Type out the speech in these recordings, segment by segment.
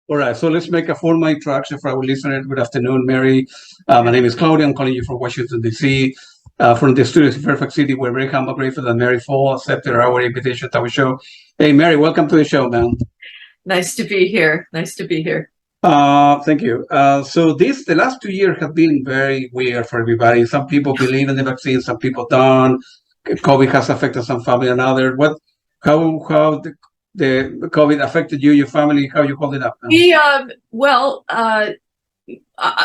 All right, so let's make a formal introduction for our listeners. Good afternoon, Mary. My name is Claudia. I'm calling you from Washington, D.C., from the studios in Fairfax City. We're very humble, grateful that Mary Fahl accepted our invitation to our show. Hey, Mary, welcome to the show, man. Nice to be here. Nice to be here. Thank you. So the last 2 years have been very weird for everybody. Some people believe in the vaccine, some people don't. COVID has affected some family and others. How the COVID affected you, your family? How you holding up now?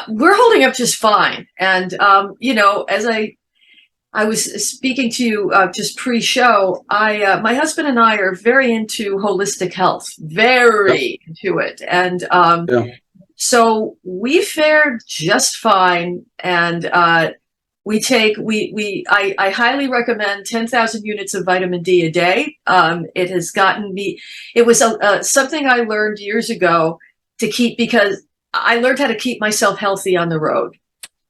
We're holding up just fine. And, as I was speaking to you just pre-show, my husband and I are very into holistic health, very into it. And so we fared just fine. And I highly recommend 10,000 units of vitamin D a day. It has gotten me, it was something I learned years ago because I learned how to keep myself healthy on the road.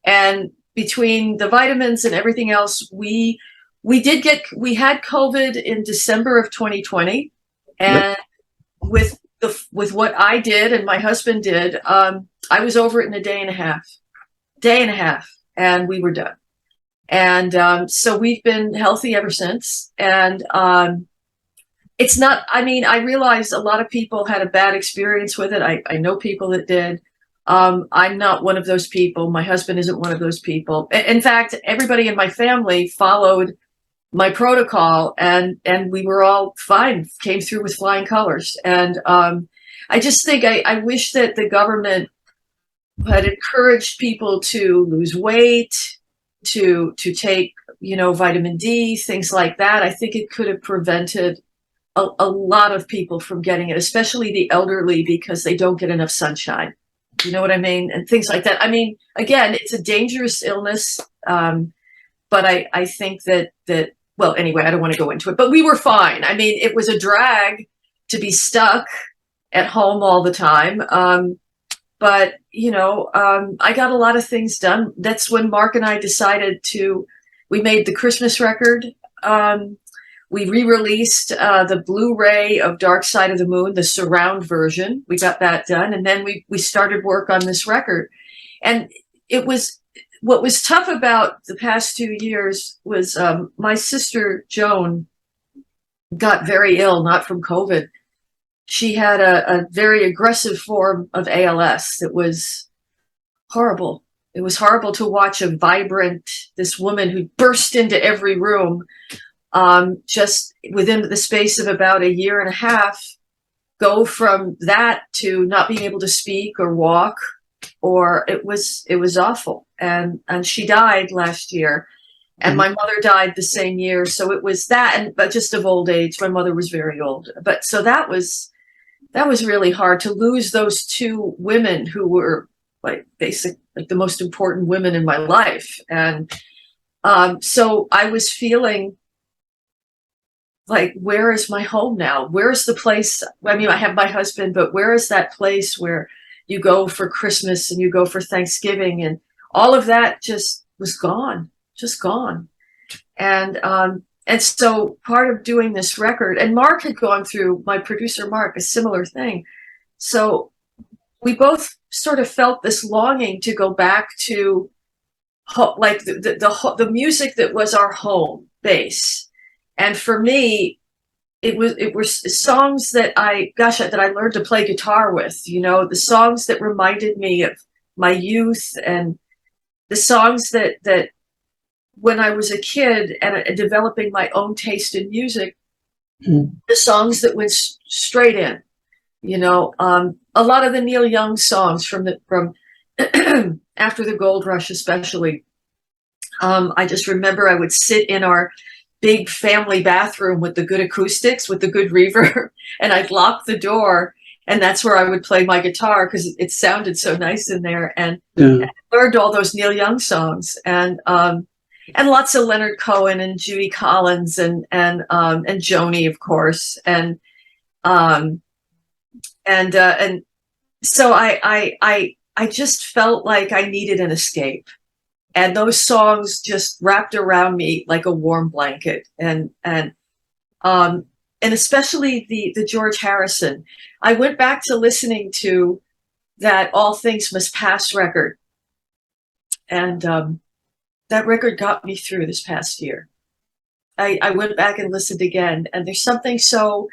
And between the vitamins and everything else, we had COVID in December of 2020. And with what I did and my husband did, I was over it in a day and a half, and we were done. And so we've been healthy ever since. And it's not, I realize a lot of people had a bad experience with it. I know people that did. I'm not one of those people. My husband isn't one of those people. In fact, everybody in my family followed my protocol, and we were all fine, came through with flying colors. And I just think I wish that the government had encouraged people to lose weight, to take, vitamin D, things like that. I think it could have prevented a lot of people from getting it, especially the elderly, because they don't get enough sunshine. You know what I mean? And things like that. Again, it's a dangerous illness. But I think that, well, anyway, I don't want to go into it, but we were fine. It was a drag to be stuck at home all the time. But I got a lot of things done. That's when Mark and I decided we made the Christmas record. We re-released the Blu-ray of Dark Side of the Moon, the surround version. We got that done. And then we started work on this record. And what was tough about the past 2 years was my sister, Joan, got very ill, not from COVID. She had a very aggressive form of ALS that was horrible. It was horrible to watch this woman who burst into every room, just within the space of about a year and a half, go from that to not being able to speak or walk, or it was awful. And she died last year, and my mother died the same year. So it was that, but just of old age. My mother was very old, but so that was really hard to lose those two women who were like the most important women in my life. And so I was feeling like, where is my home now? Where's the place? I have my husband, but where is that place where you go for Christmas and you go for Thanksgiving, and all of that just was gone, just gone. And so part of doing this record, and Mark had gone through, my producer Mark, a similar thing. So we both sort of felt this longing to go back to like the music that was our home base. And for me, it was songs that I learned to play guitar with, the songs that reminded me of my youth, and the songs that when I was a kid and developing my own taste in music, the songs that went straight in, a lot of the Neil Young songs from after the gold rush, especially. I just remember I would sit in our big family bathroom with the good acoustics, with the good reverb, and I'd lock the door, and that's where I would play my guitar because it sounded so nice in there. And I learned all those Neil Young songs, and lots of Leonard Cohen and Judy Collins and Joni, of course, and so I just felt like I needed an escape. And those songs just wrapped around me like a warm blanket. And and especially the George Harrison. I went back to listening to that All Things Must Pass record, and that record got me through this past year. I went back and listened again, and there's something so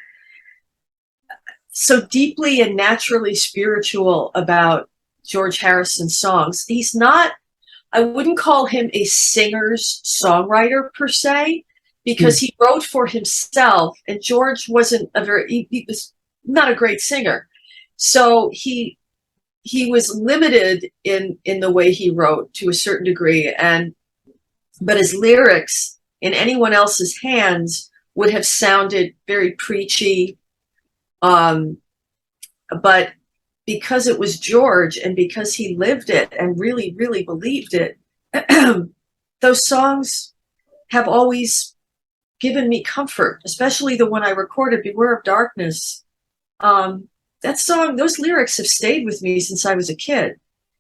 deeply and naturally spiritual about George Harrison's songs. He's not, I wouldn't call him a singer's songwriter per se, because he wrote for himself, and George wasn't he was not a great singer. So he was limited in the way he wrote to a certain degree, but his lyrics in anyone else's hands would have sounded very preachy. But because it was George, and because he lived it and really, really believed it, those songs have always given me comfort, especially the one I recorded, Beware of Darkness. That song, those lyrics have stayed with me since I was a kid.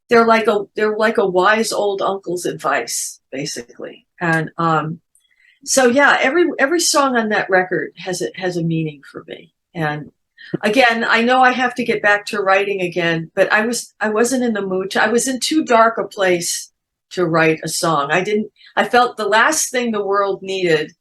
They're like a wise old uncle's advice, basically. And so yeah, every song on that record has a meaning for me. And again, I know I have to get back to writing again, but I wasn't in the mood I was in too dark a place to write a song. I felt the last thing the world needed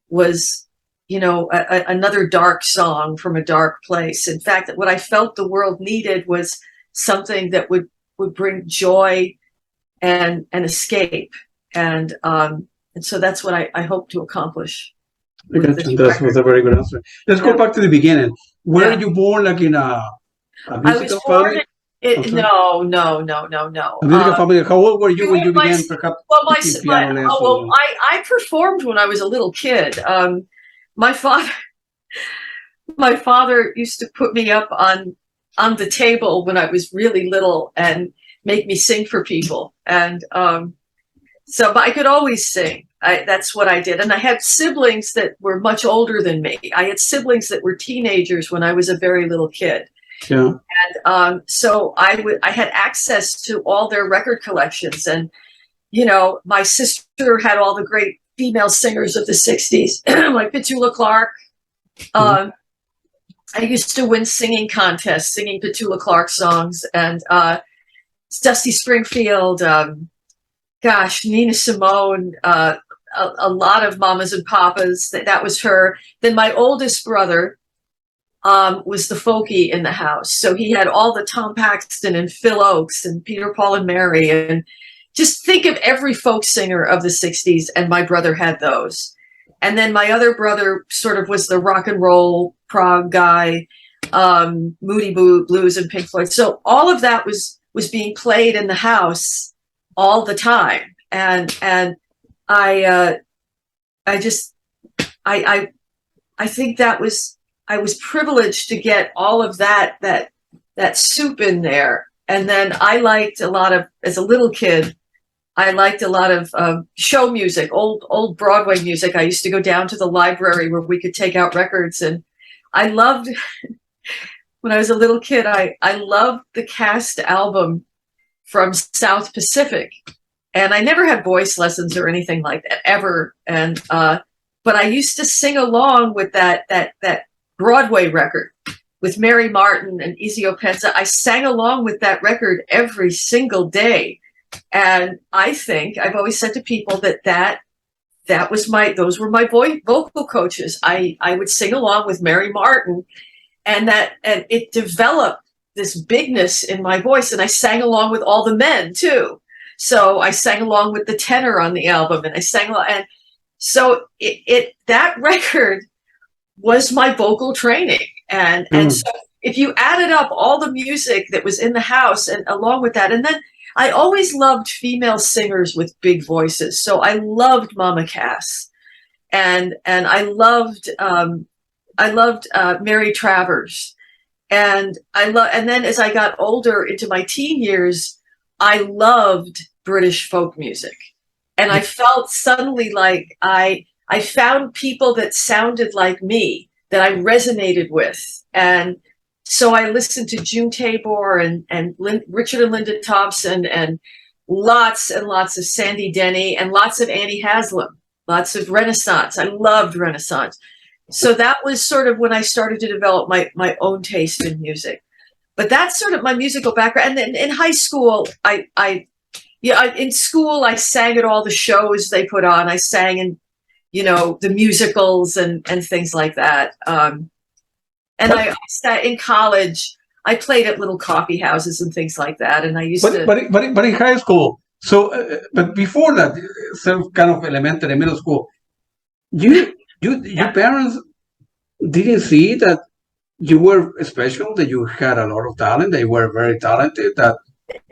was, another dark song from a dark place. In fact, what I felt the world needed was something that would bring joy and escape. And so that's what I hope to accomplish. That was a very good answer. Let's go back to the beginning. Were you born like in a musical family? No. A musical family. How old were you when you began perhaps taking piano lessons? I performed when I was a little kid. My father used to put me up on the table when I was really little and make me sing for people. And but I could always sing. That's what I did. And I had siblings that were much older than me. I had siblings that were teenagers when I was a very little kid. Yeah. And so I had access to all their record collections. And, my sister had all the great female singers of the 60s, like Petula Clark. I used to win singing contests, singing Petula Clark songs. And Dusty Springfield, Nina Simone, a lot of mamas and papas. That was her. Then my oldest brother was the folkie in the house. So he had all the Tom Paxton and Phil Oakes and Peter, Paul and Mary. And just think of every folk singer of the 60s, and my brother had those. And then my other brother sort of was the rock and roll prog guy, Moody Blues and Pink Floyd. So all of that was being played in the house all the time. And I think I was privileged to get all of that soup in there. And then I liked a lot of, as a little kid, I liked a lot of show music, old Broadway music. I used to go down to the library where we could take out records. And I loved, when I was a little kid, I loved the cast album from South Pacific. And I never had voice lessons or anything like that ever. And but I used to sing along with that Broadway record with Mary Martin and Ezio Penza. I sang along with that record every single day. And I think I've always said to people those were my vocal coaches. I would sing along with Mary Martin, and it developed this bigness in my voice. And I sang along with all the men too. So I sang along with the tenor on the album, and I sang along. And so that record was my vocal training. And so if you added up all the music that was in the house and along with that, and then I always loved female singers with big voices. So I loved Mama Cass, and I loved Mary Travers, and and then as I got older into my teen years, I loved British folk music. And I felt suddenly like I found people that sounded like me, that I resonated with. And so I listened to June Tabor and Richard and Linda Thompson, and lots of Sandy Denny, and lots of Annie Haslam, lots of Renaissance. I loved Renaissance. So that was sort of when I started to develop my own taste in music. But that's sort of my musical background. And then in high school, in school, I sang at all the shows they put on. I sang in, the musicals and things like that. And But I sat in college. I played at little coffee houses and things like that. And I used to. but in high school, so but before that, some kind of elementary, middle school, your parents didn't see that you were special, that you had a lot of talent, that you were very talented, that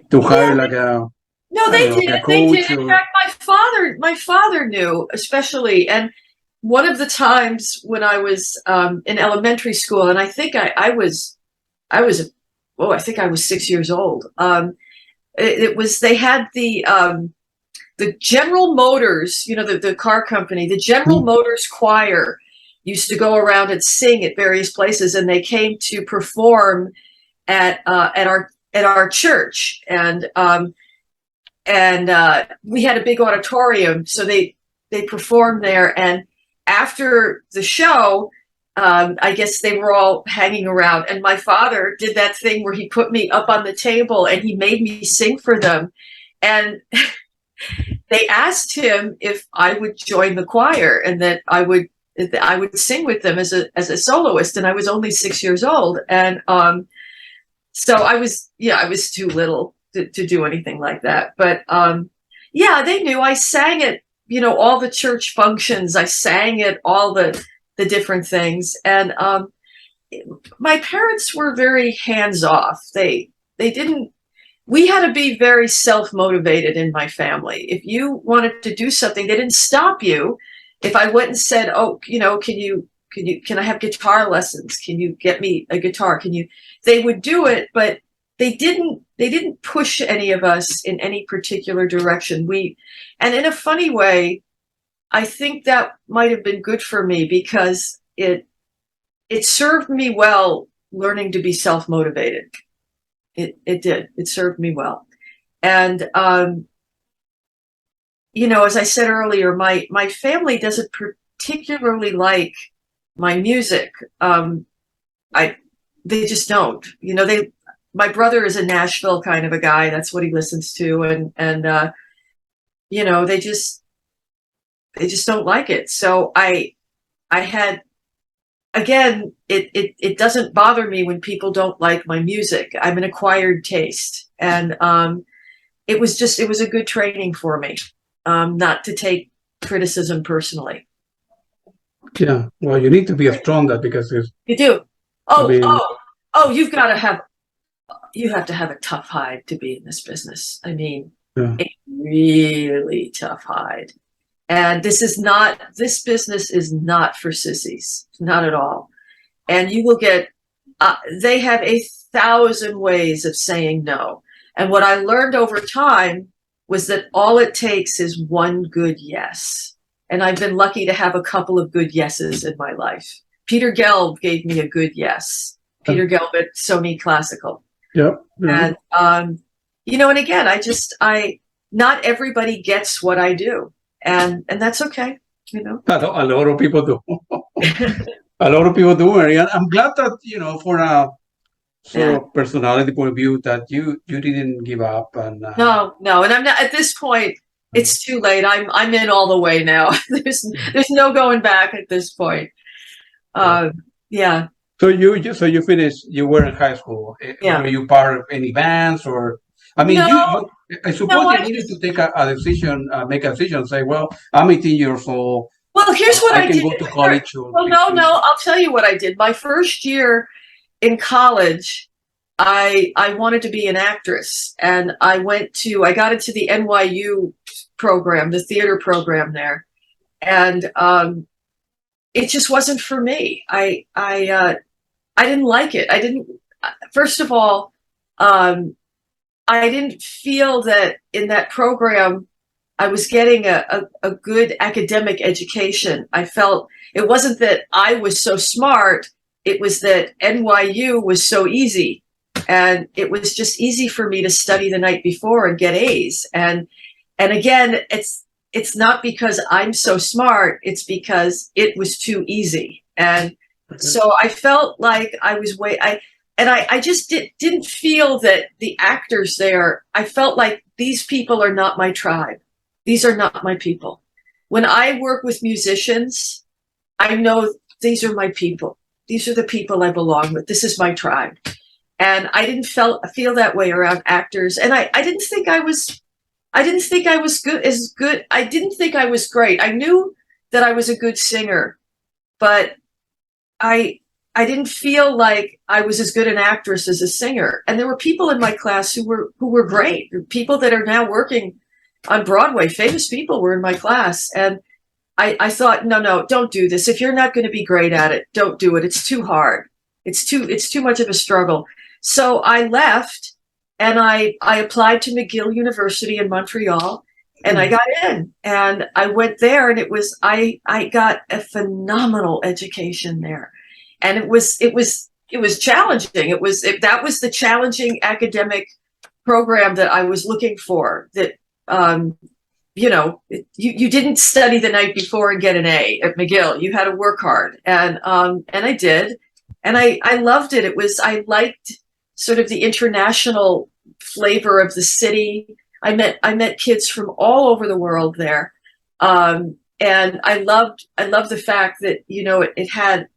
to hire Yeah, like a no, I don't they know, like did. a They did. coach In or fact, my father knew, especially. And one of the times when I was in elementary school, and I think I was, oh, I think I was 6 years old. It was they had the General Motors, the car company, the General Motors choir used to go around and sing at various places, and they came to perform at our church, and we had a big auditorium, so they performed there. And after the show, I guess they were all hanging around, and my father did that thing where he put me up on the table and he made me sing for them. And they asked him if I would join the choir and that I would sing with them as a soloist. And I was only 6 years old, and so I was too little to do anything like that. But they knew. I sang at all the church functions. I sang at all the different things, and my parents were very hands off. They didn't. We had to be very self-motivated in my family. If you wanted to do something, they didn't stop you. If I went and said, "Oh, can I have guitar lessons? Can you get me a guitar? They would do it, but they didn't push any of us in any particular direction. And in a funny way, I think that might have been good for me, because it served me well learning to be self-motivated. It did. It served me well. And, as I said earlier, my family doesn't particularly like my music. They just don't. My brother is a Nashville kind of a guy. That's what he listens to. And they just don't like it. So I had, again, it doesn't bother me when people don't like my music. I'm an acquired taste. And it was a good training for me, not to take criticism personally. yeah. Well, you need to be strong that because it's. You do. I mean, You have to have a tough hide to be in this business. I mean, yeah. a really tough hide. And this business is not for sissies, not at all. And you will get, they have 1,000 ways of saying no. And what I learned over time was that all it takes is one good yes. And I've been lucky to have a couple of good yeses in my life. Peter Gelb gave me a good yes. Peter Gelb at Sony Classical. Yep. And, and again, not everybody gets what I do. And that's okay, A lot of people do. A lot of people do, Mary. And I'm glad that, for a sort of personality point of view, that you didn't give up. And No. And I'm not at this point. It's too late. I'm in all the way now. There's no going back at this point. Yeah. So you finished. You were in high school. Yeah. Were you part of any bands or? I mean, No. I suppose you needed to take a decision, make a decision. Say, well, I'm 18 years old. Well, here's what I can did. go to college. Well, no. I'll tell you what I did. My first year in college, I wanted to be an actress, and I got into the NYU program, the theater program there, and it just wasn't for me. I didn't like it. First of all, I didn't feel that in that program I was getting a good academic education. I felt it wasn't that I was so smart, it was that NYU was so easy. And it was just easy for me to study the night before and get A's. And again, it's not because I'm so smart, it's because it was too easy. And Okay. so I felt like I was I just didn't feel that the actors there, I felt like these people are not my tribe. These are not my people. When I work with musicians, I know these are my people. These are the people I belong with. This is my tribe. And I didn't feel that way around actors. And I didn't think I was good. I didn't think I was great. I knew that I was a good singer, but I didn't feel like I was as good an actress as a singer. And there were people in my class who were great. People that are now working on Broadway, famous people were in my class. And I thought, no, don't do this. If you're not going to be great at it, don't do it. It's too hard. It's too much of a struggle. So I left and I applied to McGill University in Montreal and I got in and I went there and I got a phenomenal education there. And it was challenging. That was the challenging academic program that I was looking for. That you didn't study the night before and get an A at McGill. You had to work hard, and I did, and I loved it. I liked sort of the international flavor of the city. I met kids from all over the world there, and I loved the fact that it had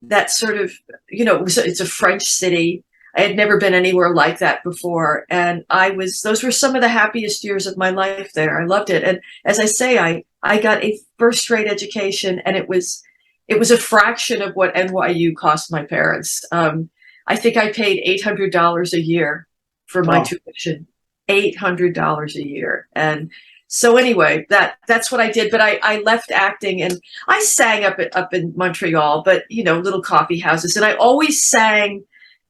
that sort of it's a French city. I had never been anywhere like that before. And those were some of the happiest years of my life there. I loved it. And as I say, I got a first-rate education and it was a fraction of what NYU cost my parents. I think I paid $800 a year for my tuition, $800 a year. And so anyway, that's what I did. But I left acting and I sang up in Montreal, but little coffee houses. And I always sang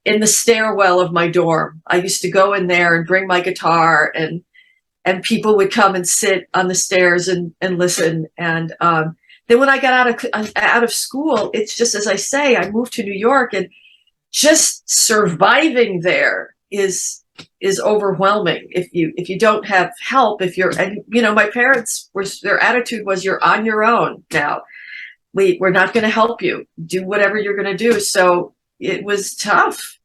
in the stairwell of my dorm. I used to go in there and bring my guitar and people would come and sit on the stairs and listen. And then when I got out of school, it's just, as I say, I moved to New York and just surviving there is overwhelming. If you don't have help, my parents their attitude was, you're on your own now. We're not going to help you. Do whatever you're going to do. So it was tough.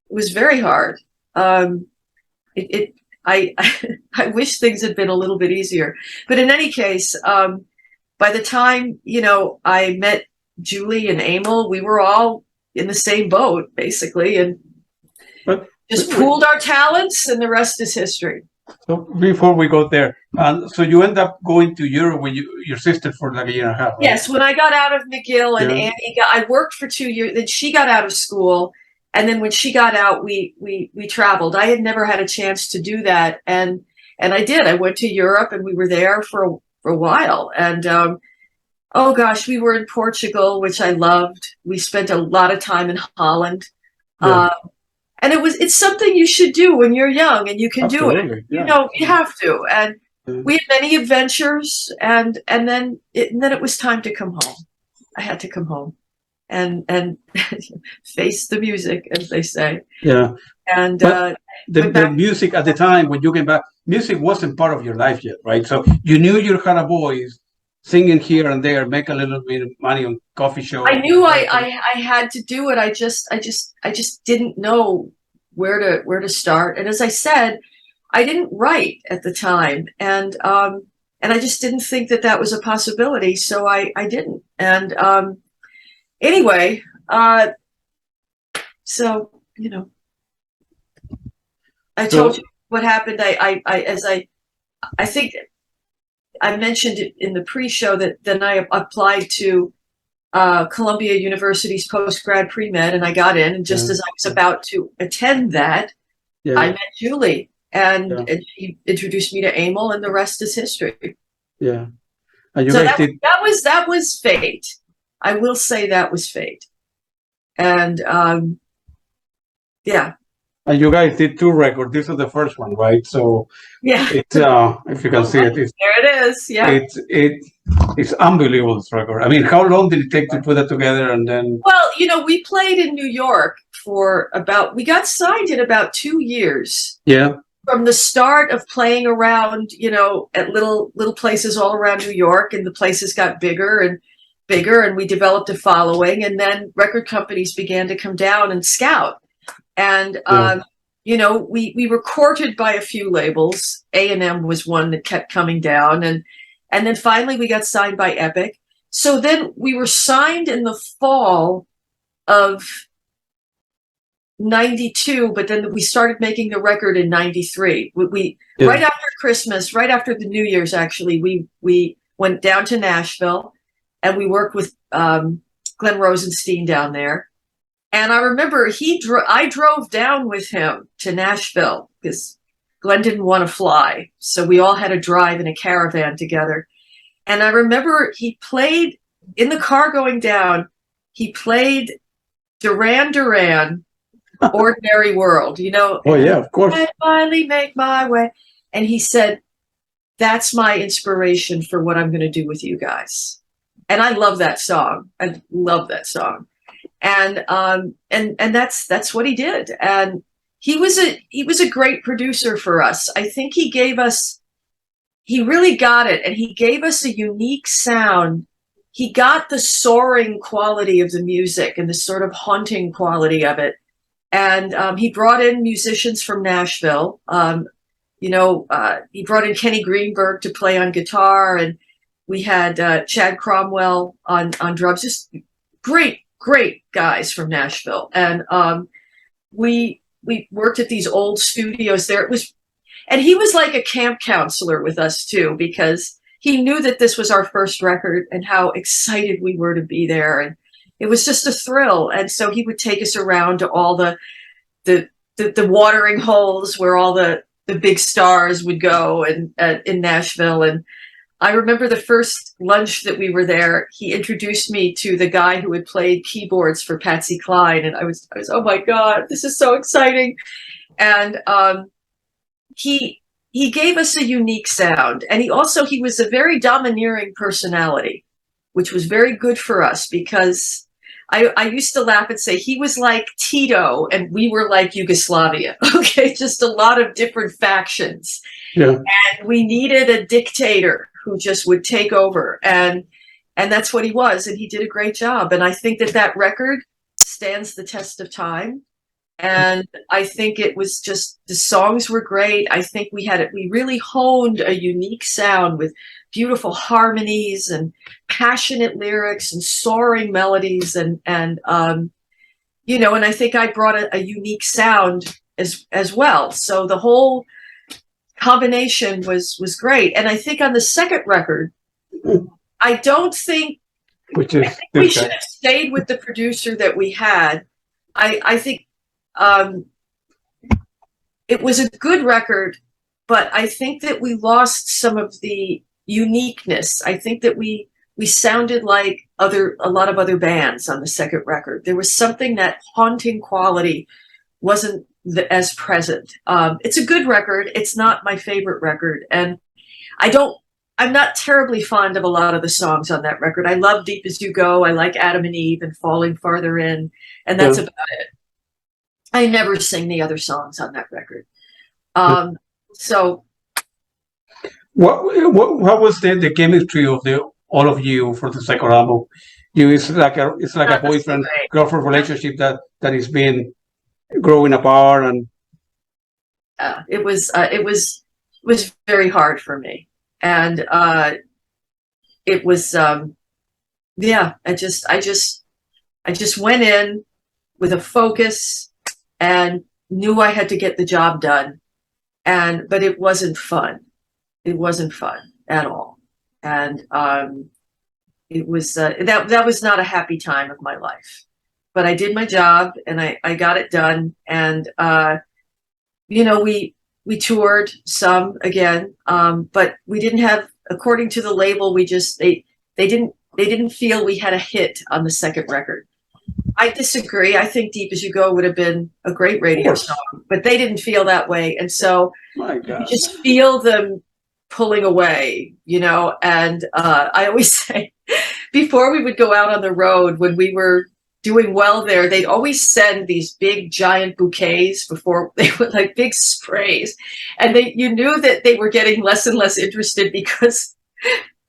It was very hard. I wish things had been a little bit easier. But in any case, by the time, I met Julie and Emil, we were all in the same boat, basically, and just pooled our talents, and the rest is history. So before we go there, so you end up going to Europe with your sister for like a year and a half, right? Yes, when I got out of McGill and Annie I worked for 2 years, then she got out of school. And then when she got out, we traveled. I had never had a chance to do that. And I did. I went to Europe and we were there for a while. And oh gosh, we were in Portugal, which I loved. We spent a lot of time in Holland. Yeah. And it's something you should do when you're young and you can Absolutely. do it. Yeah. You have to. And we had many adventures and then it was time to come home. I had to come home and face the music, as they say. Yeah. And the music at the time when you came back, music wasn't part of your life yet, right? So you knew you had a voice, singing here and there, make a little bit of money on coffee shops. I knew I had to do it. I just didn't know where to start. And as I said, I didn't write at the time, and I just didn't think that was a possibility. So I didn't. And anyway, so I told you what happened. I think I mentioned it in the pre-show that then I applied to Columbia University's post-grad pre-med, and I got in. And just as I was about to attend that, I met Julie, and she introduced me to Emil, and the rest is history. Yeah, and so that was fate. I will say that was fate, and yeah. And you guys did 2 records. This is the first one, right? So yeah, it's if you can see it, there it is. Yeah, it's unbelievable, this record. I mean, how long did it take to put it together? And then, well, we played in New York for we got signed in about 2 years. Yeah. From the start of playing around, at little places all around New York, and the places got bigger, bigger and we developed a following, and then record companies began to come down and scout. And, you know, we were courted by a few labels. A&M was one that kept coming down. And then finally we got signed by Epic. So then we were signed in the fall of 92, but then we started making the record in 93. We right after Christmas, right after the New Year's, actually, we went down to Nashville and we worked with Glenn Rosenstein down there. And I remember I drove down with him to Nashville because Glenn didn't want to fly. So we all had to drive in a caravan together. And I remember he played in the car going down, he played Duran Duran, Ordinary World, you know. Oh, yeah, of course. I finally make my way. And he said, that's my inspiration for what I'm going to do with you guys. And I love that song. I love that song. And that's what he did. And he was a great producer for us. I think he really got it. And he gave us a unique sound. He got the soaring quality of the music and the sort of haunting quality of it. And he brought in musicians from Nashville. He brought in Kenny Greenberg to play on guitar, and we had Chad Cromwell on drums. Just great guys from Nashville. And we worked at these old studios there. And he was like a camp counselor with us too, because he knew that this was our first record and how excited we were to be there. And it was just a thrill. And so he would take us around to all the watering holes where all the big stars would go and in Nashville. And I remember the first lunch that we were there, he introduced me to the guy who had played keyboards for Patsy Cline. And I was, oh my God, this is so exciting. And he gave us a unique sound. And he was a very domineering personality, which was very good for us because I used to laugh and say he was like Tito and we were like Yugoslavia. Okay, just a lot of different factions. Yeah. And we needed a dictator who just would take over. And that's what he was. And he did a great job. And I think that record stands the test of time. And I think it was just, the songs were great. I think we really honed a unique sound with beautiful harmonies and passionate lyrics and soaring melodies. And I think I brought a unique sound as well. So the whole combination was great. And I think on the second record, I think we should have stayed with the producer that we had. I think it was a good record, but I think that we lost some of the uniqueness. I think that we sounded like a lot of other bands on the second record. There was something, that haunting quality wasn't as present. It's a good record. It's not my favorite record. And I'm not terribly fond of a lot of the songs on that record. I love Deep As You Go. I like Adam and Eve and Falling Farther In. And that's about it. I never sing the other songs on that record. So, what was the chemistry of all of you for the second album? It's like a boyfriend girlfriend relationship that is been growing apart, and it was very hard for me, and it was I just went in with a focus and knew I had to get the job done. But it wasn't fun. It wasn't fun at all. And it was that was not a happy time of my life. But I did my job and I got it done. And we toured some again, but we didn't have, according to the label, they didn't feel we had a hit on the second record. I disagree. I think Deep As You Go would have been a great radio song, but they didn't feel that way. And so you just feel them pulling away, and I always say, before we would go out on the road, when we were doing well there, they'd always send these big giant bouquets before they were like big sprays. And you knew that they were getting less and less interested because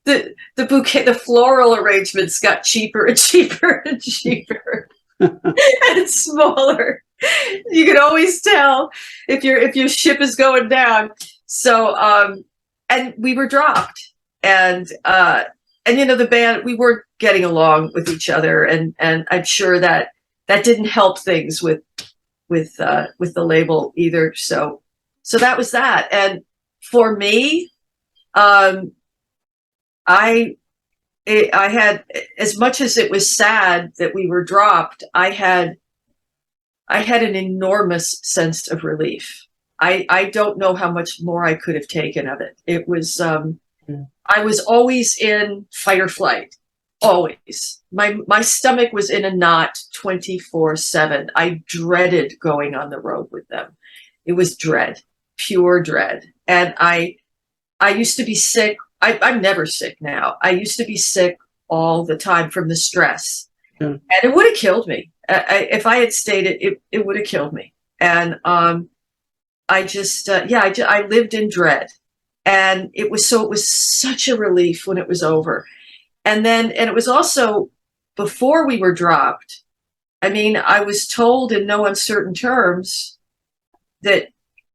the bouquet, the floral arrangements got cheaper and cheaper and cheaper and smaller. You can always tell if your ship is going down. So and we were dropped, and the band, we weren't getting along with each other, and I'm sure that didn't help things with the label either. So that was that. And for me, I had, as much as it was sad that we were dropped, I had an enormous sense of relief. I don't know how much more I could have taken of it. It was, I was always in fight or flight, always. My stomach was in a knot 24/7. I dreaded going on the road with them. It was dread, pure dread. And I used to be sick. I'm never sick now. I used to be sick all the time from the stress, and it would have killed me. If I had stayed, it would have killed me. And I just, I lived in dread, and it was such a relief when it was over. And it was also before we were dropped. I mean, I was told in no uncertain terms that,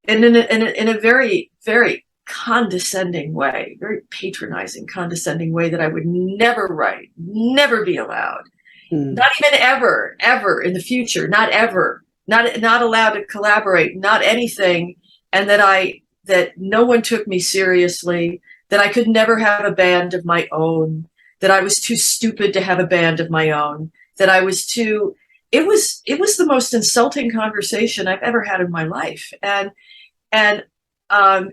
in a very, very condescending way, very patronizing, condescending way, that I would never write, never be allowed, not even ever in the future, not ever, not allowed to collaborate, not anything, and that no one took me seriously, that I could never have a band of my own, that I was too stupid to have a band of my own, that I was too. It was the most insulting conversation I've ever had in my life, and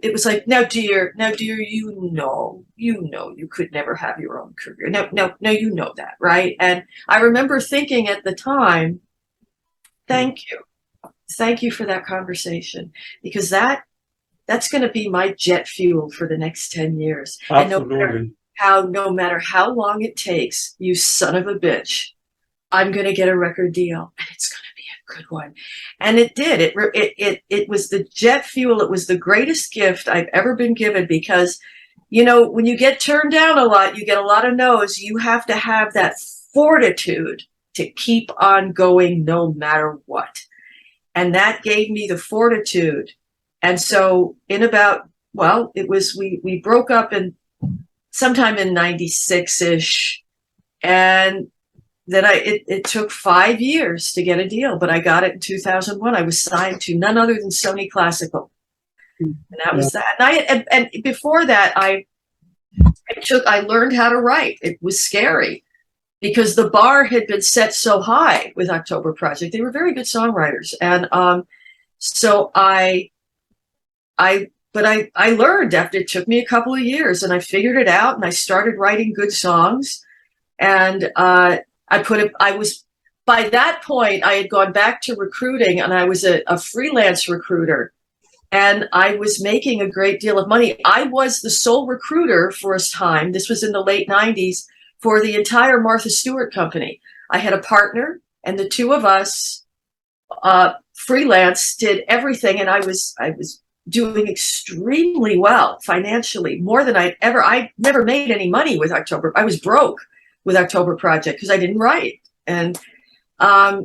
it was like, now dear, you know you could never have your own career. No, you know that, right? And I remember thinking at the time, thank you for that conversation, because that's going to be my jet fuel for the next 10 years. Absolutely. And no matter how long it takes, you son of a bitch, I'm going to get a record deal, and it's going to be a good one. And it did. It was the jet fuel. It was the greatest gift I've ever been given, because, when you get turned down a lot, you get a lot of no's. You have to have that fortitude to keep on going no matter what. And that gave me the fortitude. And so we broke up sometime in 96-ish. And then it took 5 years to get a deal, but I got it in 2001. I was signed to none other than Sony Classical, and that was that. And before that, I learned how to write. It was scary because the bar had been set so high with October Project. They were very good songwriters, and so I learned after. It took me a couple of years, and I figured it out, and I started writing good songs, and by that point, I had gone back to recruiting, and I was a freelance recruiter, and I was making a great deal of money. I was the sole recruiter for a time. This was in the late 90s, for the entire Martha Stewart company. I had a partner, and the two of us freelance did everything, and I was doing extremely well financially, more than I never made any money with October. I was broke with October Project because I didn't write. And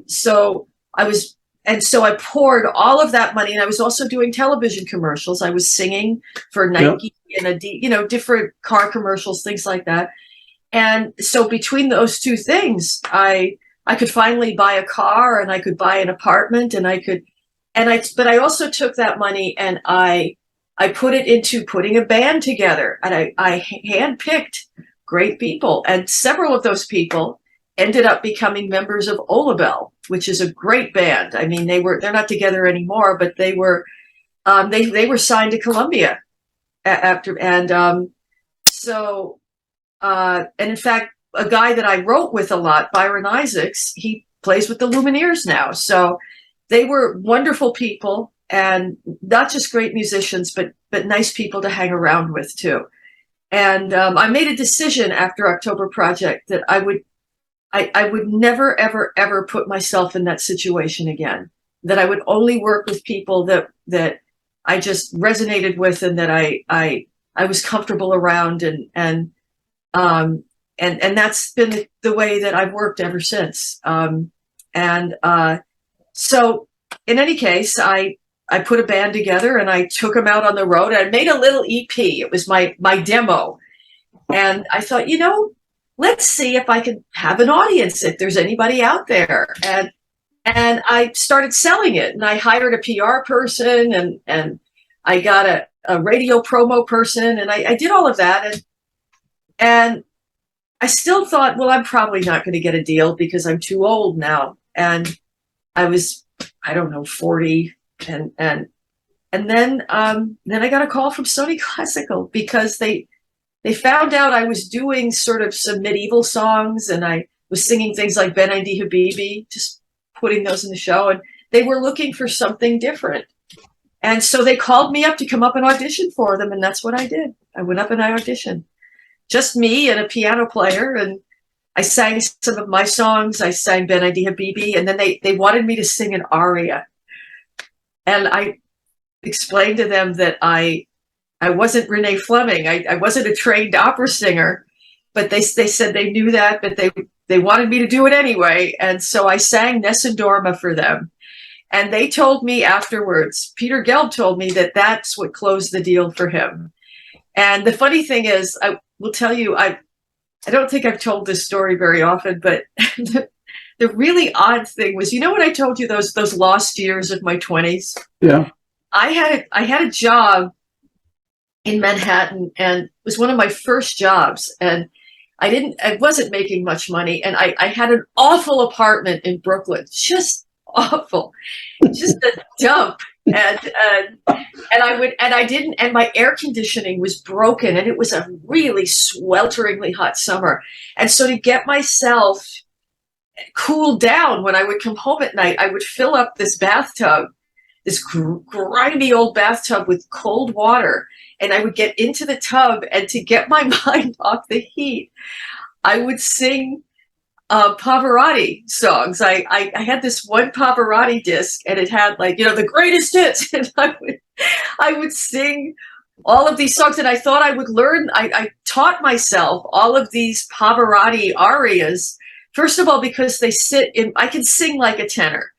so I poured all of that money, and I was also doing television commercials. I was singing for Nike and different car commercials, things like that. And so between those two things, I could finally buy a car, and I could buy an apartment, but I also took that money and I put it into putting a band together, and I handpicked great people, and several of those people ended up becoming members of Olabelle, which is a great band. I mean, they're not together anymore, but they were signed to Columbia after, and in fact, a guy that I wrote with a lot, Byron Isaacs, he plays with the Lumineers now. So they were wonderful people, and not just great musicians, but nice people to hang around with too. And I made a decision after October Project that I would never, ever, ever put myself in that situation again. That I would only work with people that I just resonated with, and that I was comfortable around, and And that's been the way that I've worked ever since. So in any case, I put a band together and I took them out on the road. I made a little EP. It was my demo. And I thought, let's see if I can have an audience, if there's anybody out there. And I started selling it, and I hired a PR person, and I got a radio promo person, and I did all of that. And I still thought, well, I'm probably not going to get a deal because I'm too old now. And I was, I don't know, 40. And then I got a call from Sony Classical because they found out I was doing sort of some medieval songs, and I was singing things like Ben Indi Habibi, just putting those in the show. And they were looking for something different. And so they called me up to come up and audition for them. And that's what I did. I went up and I auditioned. Just me and a piano player. And I sang some of my songs. I sang Ben Indi Habibi. And then they wanted me to sing an aria. And I explained to them that I wasn't Renee Fleming. I wasn't a trained opera singer, but they said they knew that, but they wanted me to do it anyway. And so I sang Nessun Dorma for them. And they told me afterwards, Peter Gelb told me that that's what closed the deal for him. And the funny thing is, I will tell you, I don't think I've told this story very often, but the really odd thing was, when I told you those lost years of my 20s? Yeah. I had a job in Manhattan, and it was one of my first jobs, and I wasn't making much money, and I had an awful apartment in Brooklyn, just awful, just a dump. And my air conditioning was broken, and it was a really swelteringly hot summer. And so to get myself cooled down when I would come home at night, I would fill up this bathtub, this grimy old bathtub, with cold water. And I would get into the tub, and to get my mind off the heat, I would sing Pavarotti songs. I had this one Pavarotti disc, and it had the greatest hits. And I would sing all of these songs, and I thought I would learn. I taught myself all of these Pavarotti arias. First of all, because I can sing like a tenor.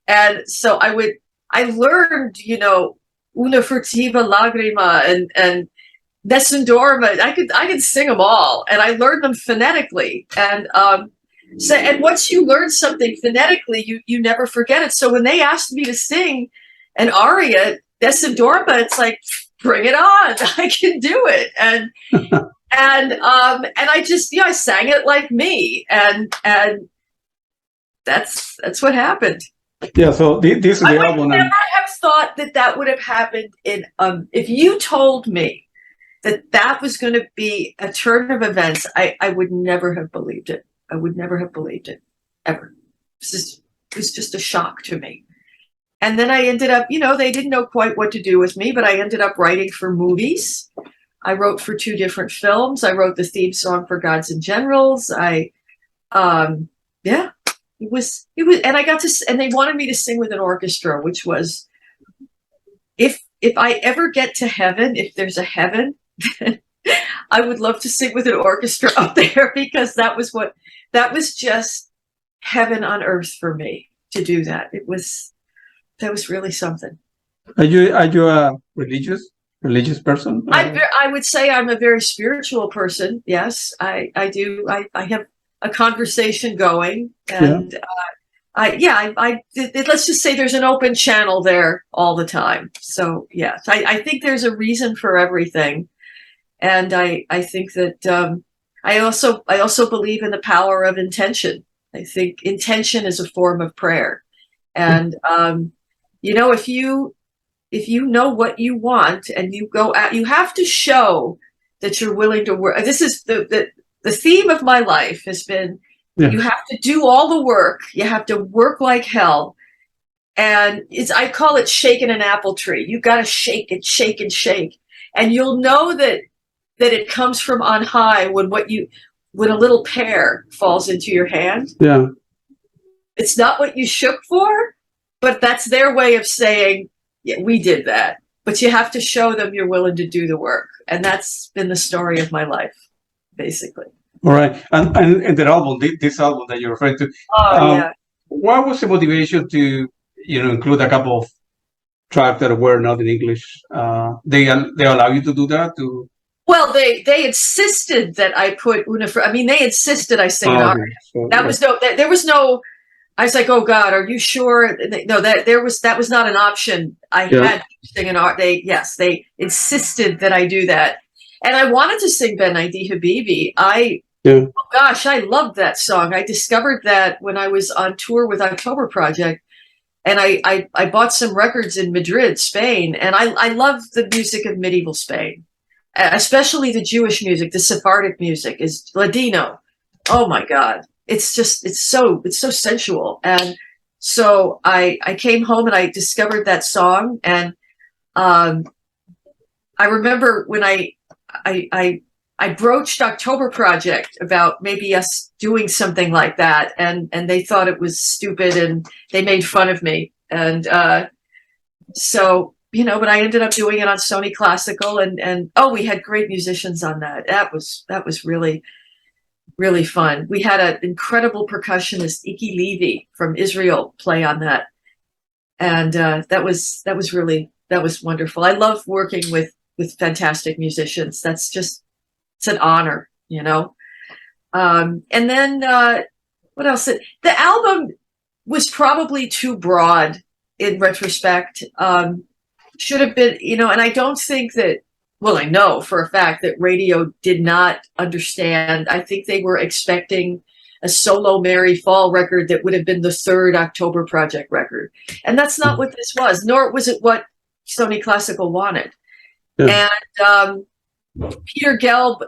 And so I learned, Una furtiva lagrima and Nessun Dorma. I could sing them all, and I learned them phonetically. And and once you learn something phonetically, you never forget it. So when they asked me to sing an aria, Nessun Dorma, it's like, bring it on! I can do it. And I just I sang it like me, and that's what happened. Yeah, so this is the I would album. never have thought that would have happened in if you told me that was going to be a turn of events, I would never have believed it. I would never have believed it, ever. It was just a shock to me. And then I ended up, they didn't know quite what to do with me, but I ended up writing for movies. I wrote for 2 different films. I wrote the theme song for Gods and Generals. It was, and I got to, and they wanted me to sing with an orchestra, which was, if I ever get to heaven, if there's a heaven, I would love to sing with an orchestra up there, because that was just heaven on earth for me to do that. That was really something. Are you a religious person? I would say I'm a very spiritual person. Yes, I do. I have a conversation going, and let's just say there's an open channel there all the time. So yes, I think there's a reason for everything, and I think that I also believe in the power of intention. I think intention is a form of prayer, and if you know what you want and you go out, you have to show that you're willing to work. This is the theme of my life has been, you have to do all the work. You have to work like hell. And I call it shaking an apple tree. You got to shake and shake and shake. And you'll know that it comes from on high when a little pear falls into your hand. Yeah. It's not what you shook for, but that's their way of saying, yeah, we did that. But you have to show them you're willing to do the work. And that's been the story of my life. basically. All right, and that album, this album that you're referring to, Oh yeah. what was the motivation to include a couple of tracks that were not in English? They allow you to do that to. Well, they insisted that I put una. I mean, they insisted I sing an aria. So, That was no. There was no. I was like, oh God, are you sure? No, that was not an option. I had to sing an art. They insisted that I do that, and I wanted to sing Ben Idi Habibi. Oh gosh, I loved that song. I discovered that when I was on tour with October Project, and I bought some records in Madrid, Spain, and I love the music of medieval Spain, especially the Jewish music, the Sephardic music is Ladino. Oh my God. It's so sensual. And so I came home and I discovered that song. And I remember when I broached October Project about maybe us doing something like that. And they thought it was stupid and they made fun of me. And so, but I ended up doing it on Sony Classical and we had great musicians on that. That was really, really fun. We had an incredible percussionist, Iki Levy from Israel, play on that. And that was wonderful. I love working with fantastic musicians. It's an honor, And then what else? The album was probably too broad in retrospect. Should have been, and I don't think that, well, I know for a fact that radio did not understand. I think they were expecting a solo Mary Fahl record that would have been the third October Project record. And that's not what this was, nor was it what Sony Classical wanted. Yeah. And Peter Gelb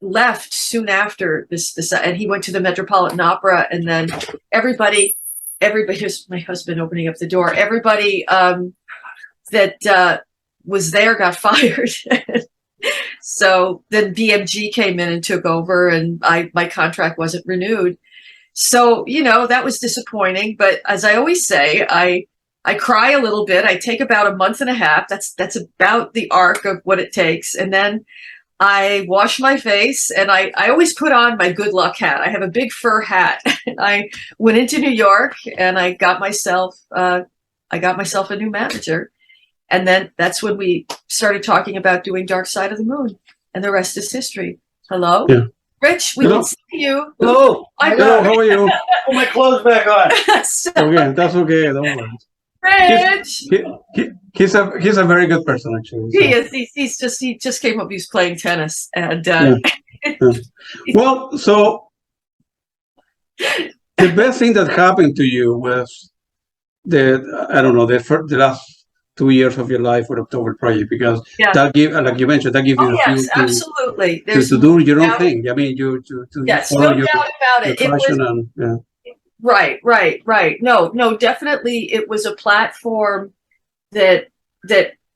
left soon after this, and he went to the Metropolitan Opera, and then everybody, here's my husband opening up the door, everybody that was there got fired. So then BMG came in and took over, and my contract wasn't renewed. So, that was disappointing. But as I always say, I cry a little bit. I take about a month and a half. That's about the arc of what it takes. And then I wash my face, and I always put on my good luck hat. I have a big fur hat. I went into New York and I got myself a new manager. And then that's when we started talking about doing Dark Side of the Moon, and the rest is history. Hello? Yeah. Rich, we can see you. Hello. Hello, how are you? Put my clothes back on. Okay, that's okay. Don't worry. Rich! He's a very good person, actually. So. He is. He just came up. He was playing tennis. And Well, so the best thing that happened to you was the last 2 years of your life with October Project, because that give, like you mentioned, that gives you the fuel absolutely. to do your own thing. I mean, to no doubt about it. It was, Right. No, definitely, it was a platform that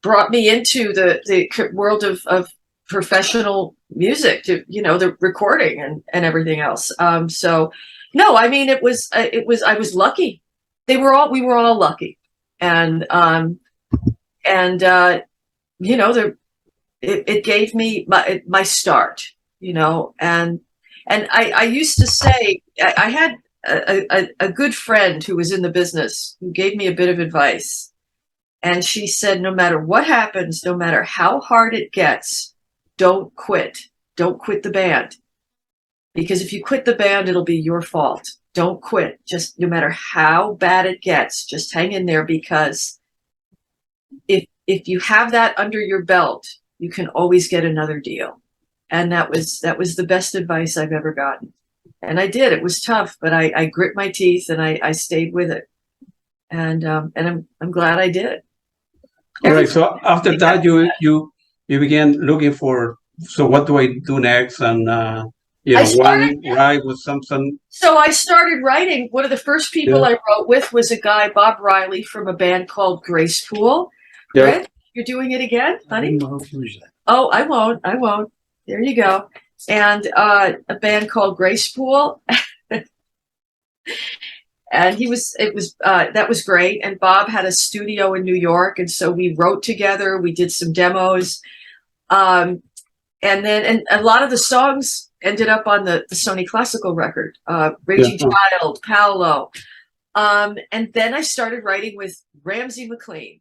brought me into the world of professional music, to the recording and everything else. So no, I mean, it was I was lucky. We were all lucky, and it gave me my start, and I used to say, I had a good friend who was in the business who gave me a bit of advice, and she said, no matter what happens, no matter how hard it gets, don't quit the band, because if you quit the band, it'll be your fault. Don't quit. Just no matter how bad it gets, just hang in there, because if you have that under your belt, you can always get another deal. And that was the best advice I've ever gotten. And I did. It was tough, but I grit my teeth and I stayed with it. And I'm glad I did. All right. So after that, you began looking for, so what do I do next? And write with something. So I started writing. One of the first people I wrote with was a guy, Bob Riley, from a band called Grace Pool. Yeah. Red, you're doing it again, honey? Oh, I won't. There you go. And a band called Grace Pool. And that was great. And Bob had a studio in New York. And so we wrote together. We did some demos. And a lot of the songs ended up on the Sony Classical record, Raging Yeah. Child, Paolo. And then I started writing with Ramsey McLean,